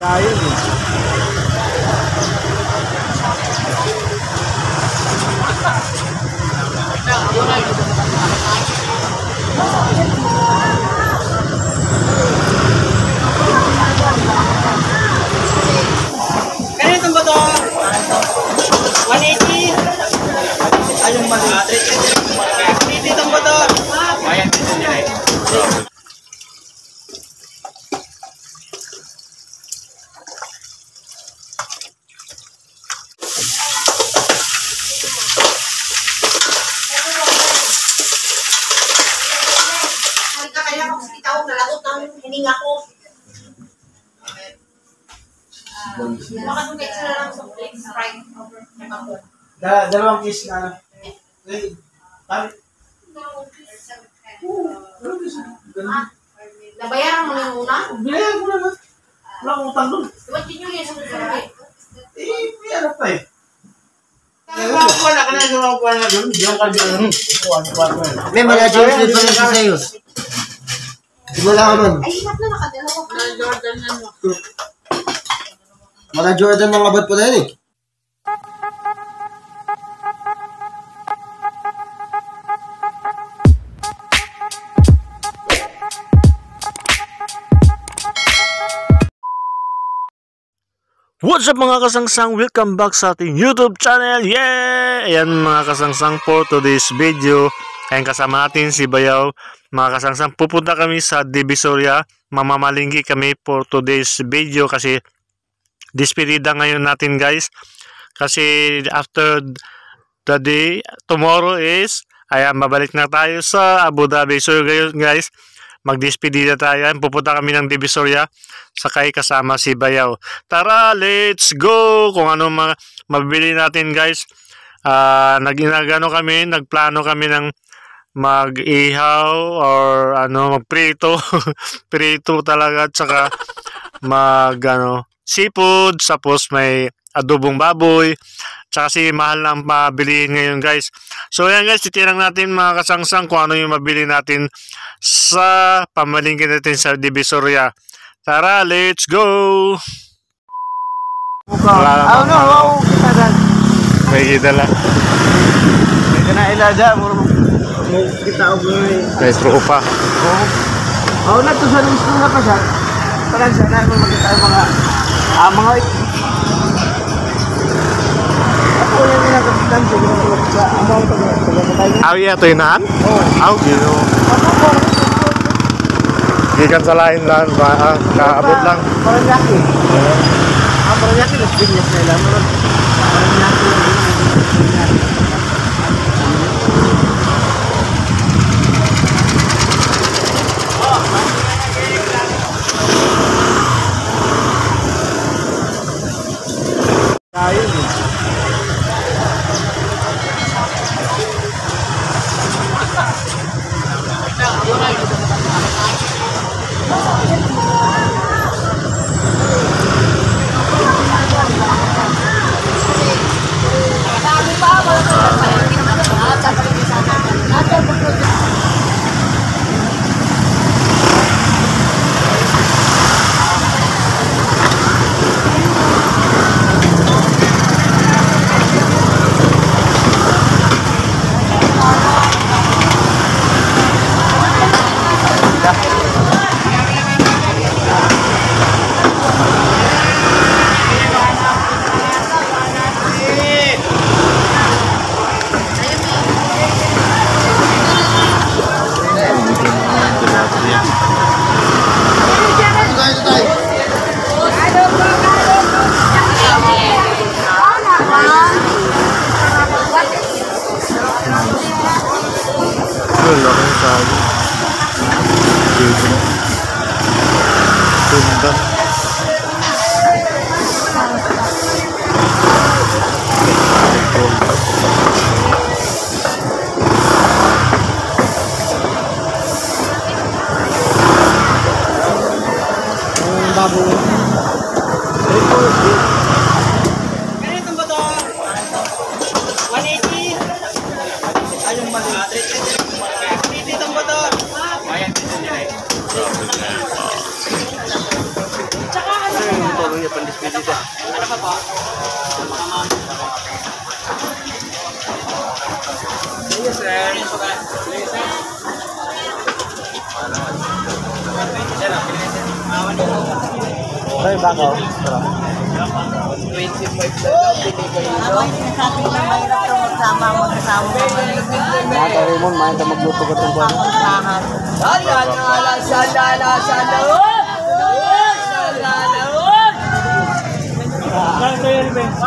Ayun eh. Ganito ba to? 180? Ayun ba? 380 itong ba to? Ayan, dito nila eh. Kaya ako sa tao, nalagot ng hininga ko. Baka nung kayo sila lang sa Sprite over ako. Dalawang kiss na. Nabayaran mo na yung una? Binayaran ko na ba? Wala akong utang doon. Ba't din yung yung sabi? May ano pa eh. Wala ka na, sumakuha na doon. Diyan ka dyan. May manager food pa lang sa'yo. Wala ka man. Ay, ba't na nakadalawa ka? Jordan na mo. Mga Jordan ng abad pa na yan eh. What's up mga kasangsang? Welcome back sa ating YouTube channel! Yeah! Ayan mga kasangsang, for today's video. Ayan, kasama natin si Bayaw. Mga kasangsang, pupunta kami sa Divisoria. Mamamalingki kami for today's video kasi despedida ngayon natin guys. Kasi after the day, tomorrow is, ayan, mabalik na tayo sa Abu Dhabi. So guys, magdespedida tayo. Pupunta kami ng Divisoria. Sakay kasama si Bayaw. Tara, let's go! Kung ano mabili natin guys. Nagplano kami ng mag-ihaw or magprito. Prito talaga. Tsaka seafood. Tapos may adobong baboy. Tsaka mahal lang mabilihin ngayon guys. So yan guys, titirang natin mga kasangsang kung ano yung mabili natin sa pamalingki natin sa Divisoria. Tara, let's go! Wala naman. May kita lang. May kanailaja. Kita ako eh. May tropa. Oo, natusan gusto nga pa siya. Parang sana kung magkita ang mga ako yan yung nakapitan sa amaw taga-tayo. Aw, iya, ito yun naan? Oo. Aw, gino. Gikan sa lain lang, kaabot lang. Parang yaki. Parang yaki, mas binyas na ilan. Parang yaki. Ayun eh. Wala kang sabi. Ganda. Ganito ba to? 180? Ayun ba? 380 itong ba to? Ayan, dito nila eh. Tsaka ano ba? niya pang-despedida. Ano pa po? Yes, sir. Ay, baka. 25 lang. Binigay nyo. Nata Raymond, mayan ka magluto ka itong buwan.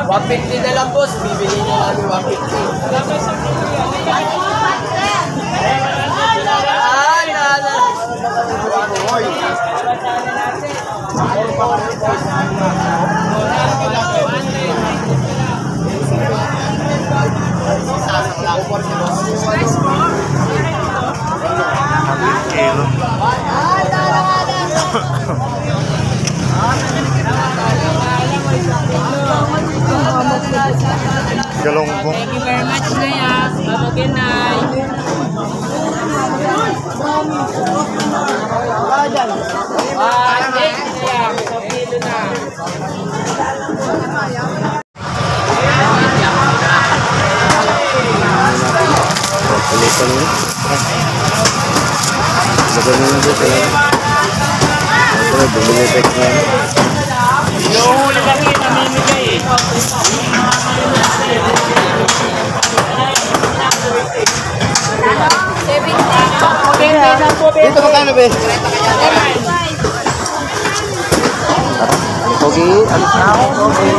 Wapiti na lang, boss. Bibili na namin wapiti. Galonggong. Thank you very much, Naya. Have a good night. Palitan mo. Sabi mo na dito. Ito, bumili text na. Yung huli lang yun, namimigay eh. Dito magkano be? Pogi, alis na ako. Pogi.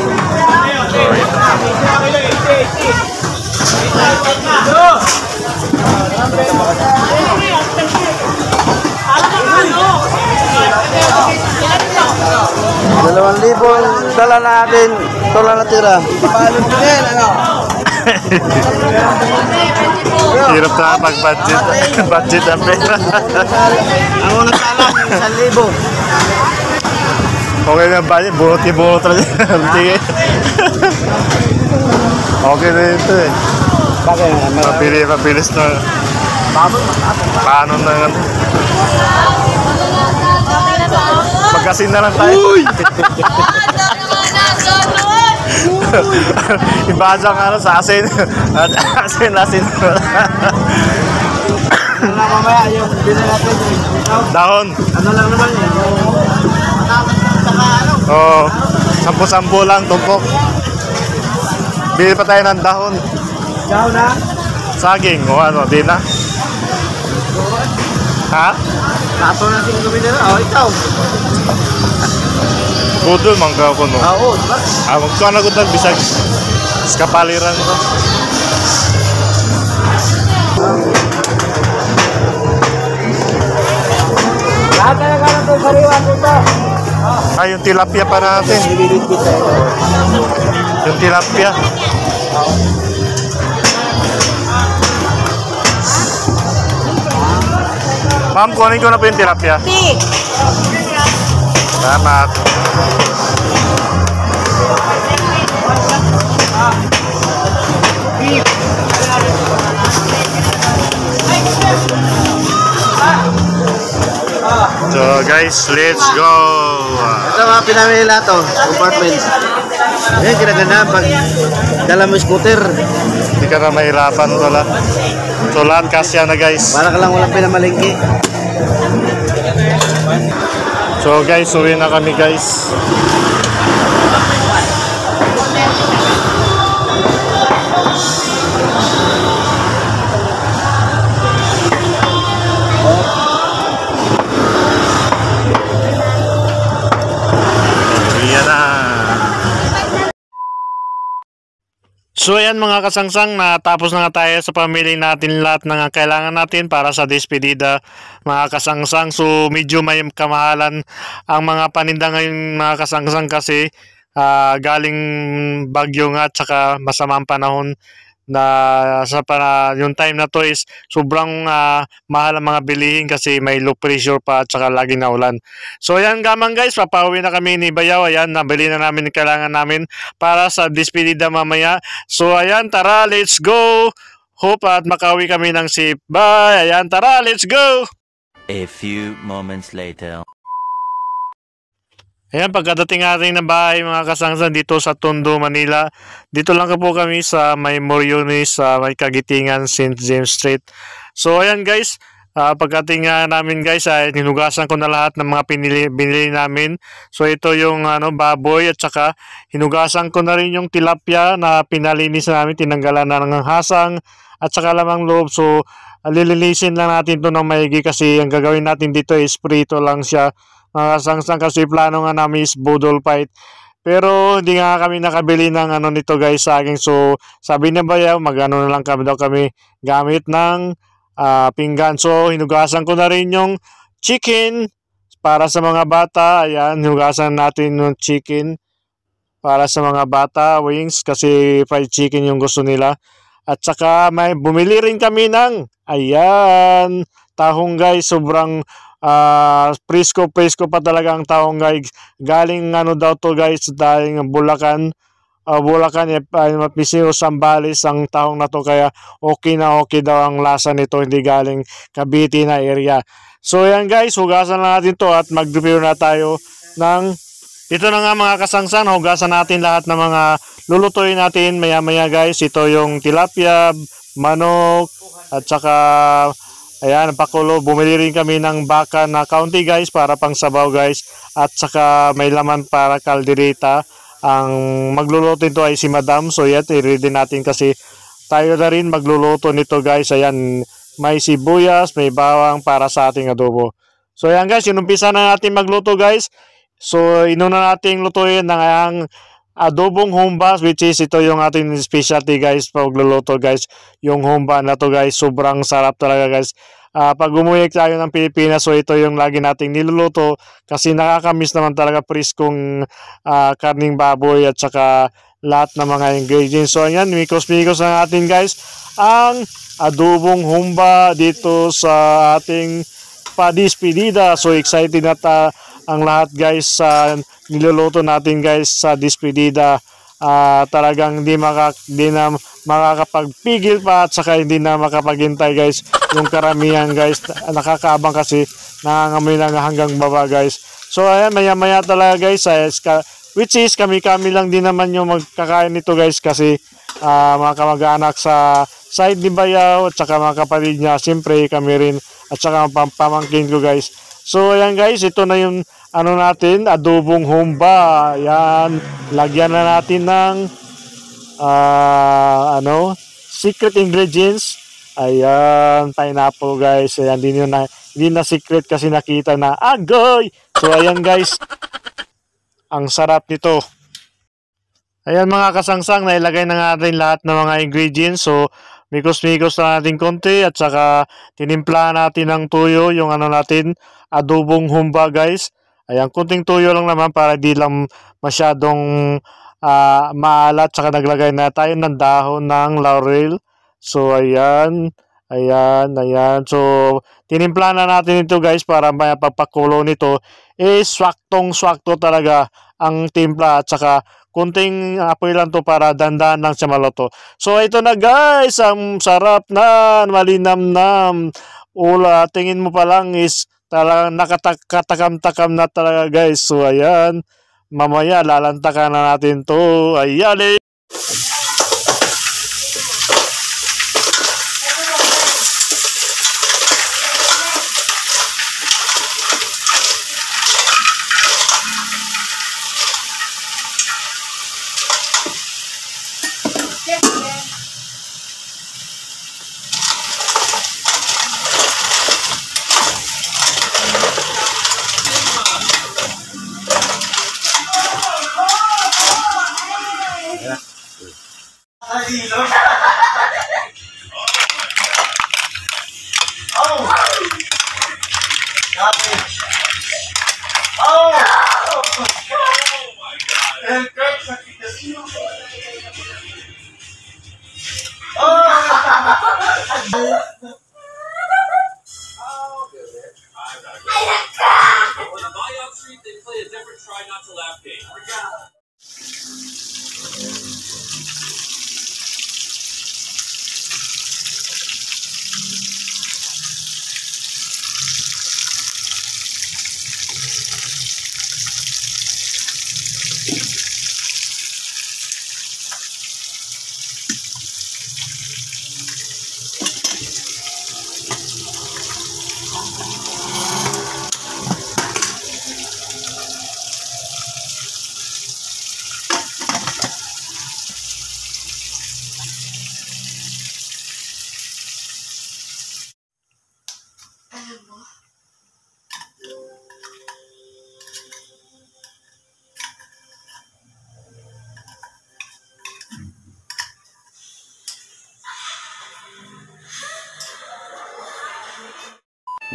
$2,000 dala natin. Ito lang natira. Paano din, ano? Hirap na pag-budget. Budget ang pera. Ang unang talang, 1,000. Okay na budget. Bunot-bunot talaga. Sige. Okay na ito eh. Bakit? Mabilis na. Paano na nga? Magkasin na lang tayo. Ibasa nga ano sa asin. Asin. Ano na mamaya yung bilhin natin. Dahon. Ano lang naman yun? Oo. 10 lang tumpok. Bili pa tayo ng dahon. Daw na? Saging. O ano, di na? Ha? Kaso na sing gabi nila. O, ikaw. Budol mangga ko no. Oo, diba? Magkano ko doon bisag sa kapaliran ko. Lahat na nagkaroon ito sa riwan dito. Ay, yung tilapia pa natin. Yung tilapia. Ma'am, kunin ko na po yung tilapia. Salamat. So guys, let's go. Ito mga pinamili lahat to, compartment. Eh, kinaganda pag dala mo scooter. Hindi ka na mahirapan wala. So lahat kasya na guys. Para ka lang walang pinamalingki. So guys, uwi na kami guys. Yan na. So ayan mga kasangsang, natapos na nga tayo sa pamili natin lahat ng kailangan natin para sa despedida mga kasangsang. So medyo may kamahalan ang mga paninda ngayon mga kasangsang kasi galing bagyo nga at saka masamang panahon na yung time na to is sobrang mahal ang mga bilihin kasi may low pressure pa at saka laging naulan. So ayan gamang guys, papauwi na kami ni Bayaw. Ayan, nabili na namin yung kailangan namin para sa despedida mamaya. So ayan, tara, let's go. Hope at makauwi kami ng safe. Bye. Ayan, tara, let's go. A few moments later. Ayan, pagkadating natin ng bahay mga kasangsan dito sa Tondo, Manila. Dito lang po kami sa may Moriones sa may Kagitingan, St. James Street. So ayan guys, pagdating namin guys, hinugasan ko na lahat ng mga binili namin. So ito yung baboy at saka hinugasan ko na rin yung tilapia na pinalinis namin, tinanggalan na ng hasang at saka lamang loob. So lilinisin lang natin to ng maigi kasi ang gagawin natin dito is prito lang siya. Mga kasangsan kasi plano nga namin is budol fight. Pero hindi nga kami nakabili ng nito guys sa akin. So sabi niya Bayaw, magano na lang kami gamit ng pinggan. So hinugasan ko na rin yung chicken para sa mga bata. Ayan, hinugasan natin yung chicken para sa mga bata, wings kasi fried chicken yung gusto nila. At saka may bumili rin kami ng ayan, tahong guys, sobrang presko pa talaga ang tahong guys. Galing daw to guys, daling Bulacan. Bulacan, Mapisio, Sambales ang tahong na to, kaya okay daw ang lasa nito, hindi galing Cavite na area. So yan guys, hugasan na natin to at mag-prepare na tayo ng ito na nga mga kasangsan. Hugasan natin lahat ng mga lulutuin natin maya guys. Ito yung tilapia, manok at saka ayan, pakulo. Bumili rin kami ng baka na kaunti guys para pang sabaw guys. At saka may laman para kaldereta. Ang magluluto nito ay si Madam. So yan, i-ready natin kasi tayo na rin magluluto nito guys. Ayan, may sibuyas, may bawang para sa ating adobo. So ayan guys, inumpisa na natin magluto guys. So inuna natin lutuin ng adobong humba, which is ito yung ating specialty guys pagluluto guys. Yung humba na to guys, sobrang sarap talaga guys. Pag umuwi tayo ng Pilipinas, so ito yung lagi nating niluluto kasi nakakamiss naman talaga preskong karning baboy at saka lahat ng mga ingredients. So ayan, mikos-mikos na natin guys ang adobong humba dito sa ating padispedida. So excited na ang lahat guys sa niluluto natin guys sa dispedida. Talagang hindi na makakapagpigil pa at saka hindi na makapaghintay guys yung karamihan guys. Nakakaabang kasi nangangamoy lang hanggang baba guys. So ayan, maya talaga guys, which is kami lang din naman yung magkakain nito guys kasi mga kamag-anak sa side ni Bayaw at saka mga kapatid niya, siyempre kami rin at saka pamangkin ko guys. So ayan guys, ito na yung natin, adobong humba. Ayan, lagyan na natin ng secret ingredients. Ayan, pineapple guys. Ayan, hindi na secret kasi nakita na agoy. So ayan guys, ang sarap nito. Ayan mga kasangsang, nailagay na natin lahat ng mga ingredients. So mikos-mikos na natin konti at saka tinimpla natin ng tuyo yung natin, adobong humba guys. Ayan, kunting tuyo lang naman para di lang masyadong maalat. Saka naglagay na tayo ng dahon ng laurel. So ayan. So tinimpla na natin ito guys para may pagpakulo nito swaktong-swakto talaga ang timpla at saka kunting apoy lang to para dandan lang siya maluto. So ito na guys, ang sarap na, malinamnam. Tingin mo pa lang is talagang nakatakam-takam na talaga guys. So ayan, mamaya lalantakan na natin to. Ayan eh.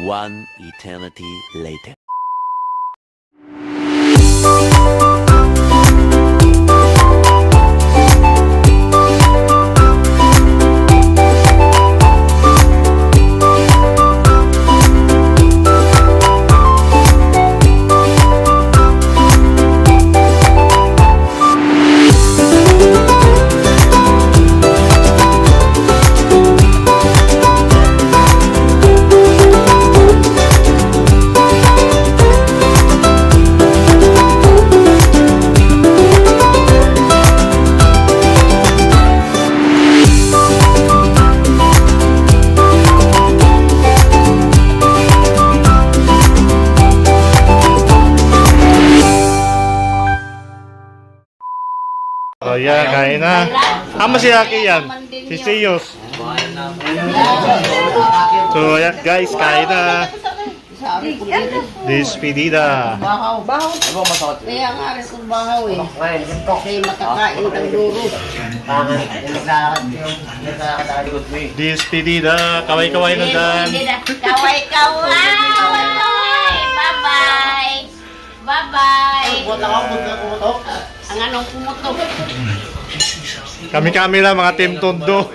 One eternity later. Oh, yan, kain na. Ama si Aki yan. Si Siyos. So, ayan guys, kain na. Despedida. Bahaw. Kaya nga rin kung bahaw eh. Kaya makakain ng duro. Despedida. Kaway-kaway na dyan. Kaway-kaway! Bye-bye! Bye-bye! Ang anong pumutok? Kami lang mga Team Tondo.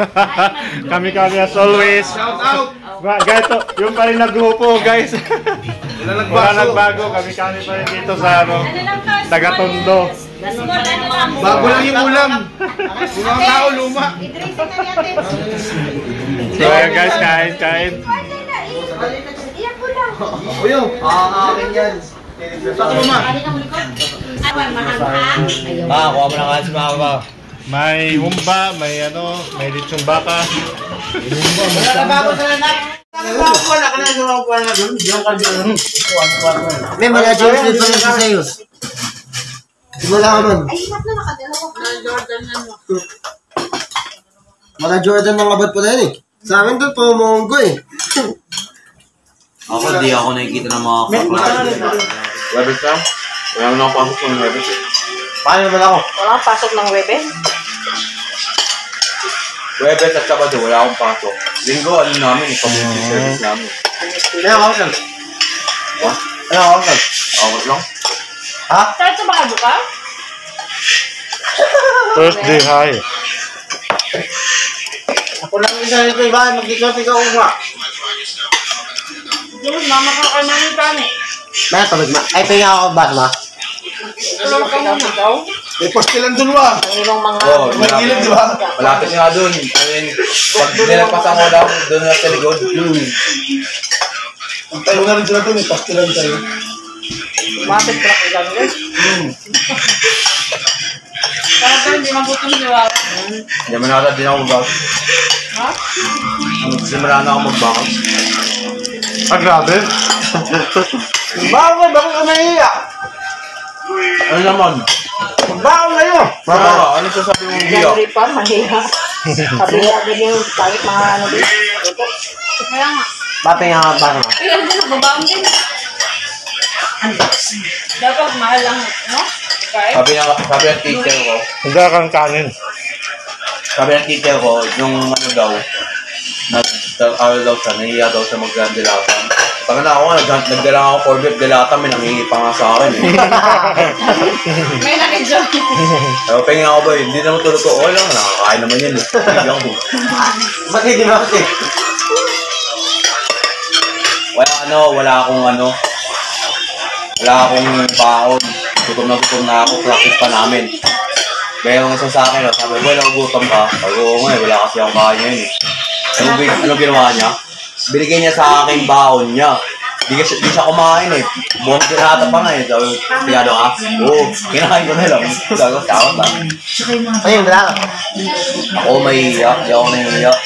kami as always. Shout out! Guys, yung pa rin nagrupo guys. Wala nagbago. Kami pa rin dito sa taga Tondo. Bago lang yung ulam. Mga tao luma. So ayan guys, kain. Iyak ko lang. Uyo. Akin yan. Saka mama. Ay, mahanghang. Kuha mo na kasi mga ba. May humba, may lechong baka. Wala na bago sa lahat. Wala ka na sa mga kuwan na doon. Diyan ka doon. May mga Jordan pa rin si Sayos. Simula ka man. Ay, ba't na nakadalawa ka? Mga Jordan ng abad pa rin eh. Sa amin doon, pumunggo eh. Ako, di ako nakikita ng mga kaklase. Webes lang? Wala na ako pasok ng webes eh. Paano naman ako? Wala kang pasok ng Webes? Webes at Sabado, wala akong pasok. Linggo, ano namin, community service namin. Ano ako saan? Ha? Ano ako saan? Ako lang? Ha? Saan sa baka buka? First day high. Ako lang isa nito iba, mag-ikaw uma. Yung mama ka kay mami kami. May tabig ma. Ay, pahinga ako ba ma? Tulong ka muna daw. May pastilan doon wa. Ang ilang mga... Oo, May gilid di ba? malapit nga doon. I mean, pag nilagpasan ko lang, doon na sa likod. Ang tayo na rin sila doon. May pastilan tayo. Mapit ka lang guys. Para tayo hindi magutom di ba? Hindi man nata din ako mag-back. Ha? Simula na ako mag-back. Ah, grabe. Bago, bakit ka nahiya? Ano naman? Bago kayo! Ano sasabi mo biyak? January pa, mahiya. Sabi niya agad yung kahit mga ano dito. Kaya nga. Pahinga ka ba ma? Iyan din, nagbabaon din. Dapat mahal lang, no? Okay? Sabi ng teacher ko, Hindi kang kanin. sabi ng teacher ko, yung ano daw, nag-aral daw siya, nahiya daw siya mag-dilatan. Taka na ako nga, nagdala ako for beef dilatan, may nangingi pa nga sa akin eh. May nakidyo. Pero pahinga ako ba, hindi naman tulog ko, okay lang, nakakain naman yan eh. Bigyan ko. Ba't hindi ba kasi? Wala akong baon. Gutom na ako, practice pa namin. Kaya yung isa sa akin, sabi ko, nagugutom ka. Sabi ko, nga, wala kasi akong kain ngayon eh. Ano ginawa niya? Binigay niya sa akin baon niya. Di siya kumain eh. Buong tinata pa nga eh. Sabi ko, piyado ka? Oo, kinain ko na lang. Sabi ko, takot lang. Ayun, wala ka. Ako may iyak, di ako naiiyak.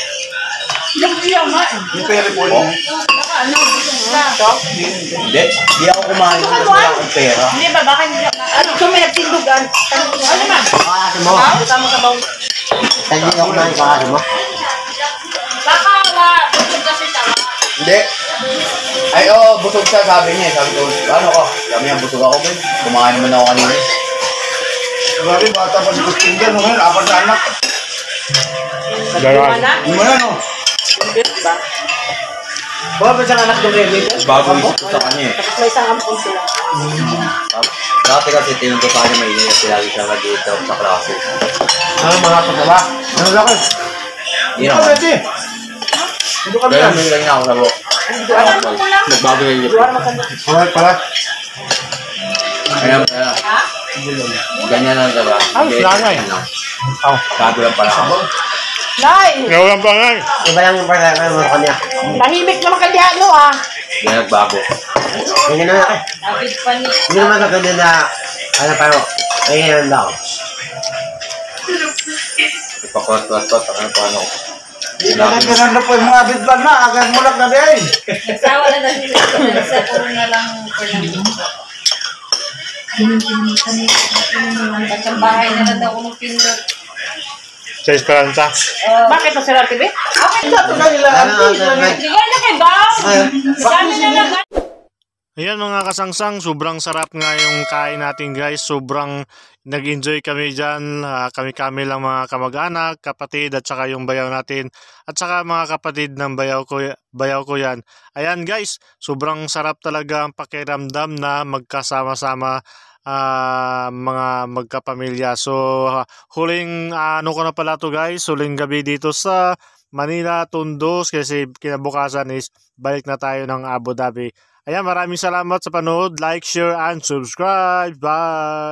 Nag-iyak nga eh. Yung pere po. Oh, Baka ano, gusto mo na. di ako kumain kasi wala akong pera. Hindi ba, baka hindi ka... Ano, so may nagtindugan. Ano man? Kakasi mo. Tama ka ba? Hindi ako na kakasi mo. Baka wala. Busog kasi siya. Hindi. Ay, oo, busog siya, sabi niya. Sabi ko, ano ka? Sabi niya, busog ako, Ben. Kumain naman ako kanina. Grabe, bata pa si Kustin dyan. Ngayon, apat na anak. Gaya. Mana? Yung mga no? Hindi ba? Bawa ba siyang anak ng Remy? Bago isip ko sa kanya eh. May isang ampun sila. Dati kasi tingin ko sa kanya mainit kasi lagi siya nag-iitaw sa klase. Ano mga pagkaba? Ano laki? Hindi naman. Pwede. Hindi kami Kaya yan. may ganyan ako sabo. Nagbago yung lip. Okay pala. Kaya ganyan lang diba? Ay, langay. Oh, bago lang pala ako. Nay! Ikaw lang pa nga. Iba lang yung pala mo kanya. Tahimik naman kadyano ah. Hindi nagbago. Hindi naman ako. David pa ni... Hindi naman ako din na, ano pa ako. Ayun lang. Ipakwat-kwat-kwat. Ano. Nagkaganda po yung mga bidban na. Agad mo lang na din. Nagsawa na lang sila. Sa puro na lang for namin. Sa bahay na lang daw kung pindot. Sa Esperanza. Bakit pa sila TV? Ito kanila. Bigay na kay Bang! Dami na lang. Ayan mga kasangsang, sobrang sarap nga yung kain natin guys. Sobrang nag-enjoy kami dyan. Kami-kami lang mga kamag-anak, kapatid at saka yung bayaw natin. At saka mga kapatid ng bayaw ko yan. Ayan guys, sobrang sarap talaga ang pakiramdam na magkasama-sama mga magkapamilya. So huling ano ko na pala to guys, huling gabi dito sa Manila, Tondo kasi kinabukasan is balik na tayo ng Abu Dhabi. Ayan, maraming salamat sa panood. Like, share, and subscribe. Bye!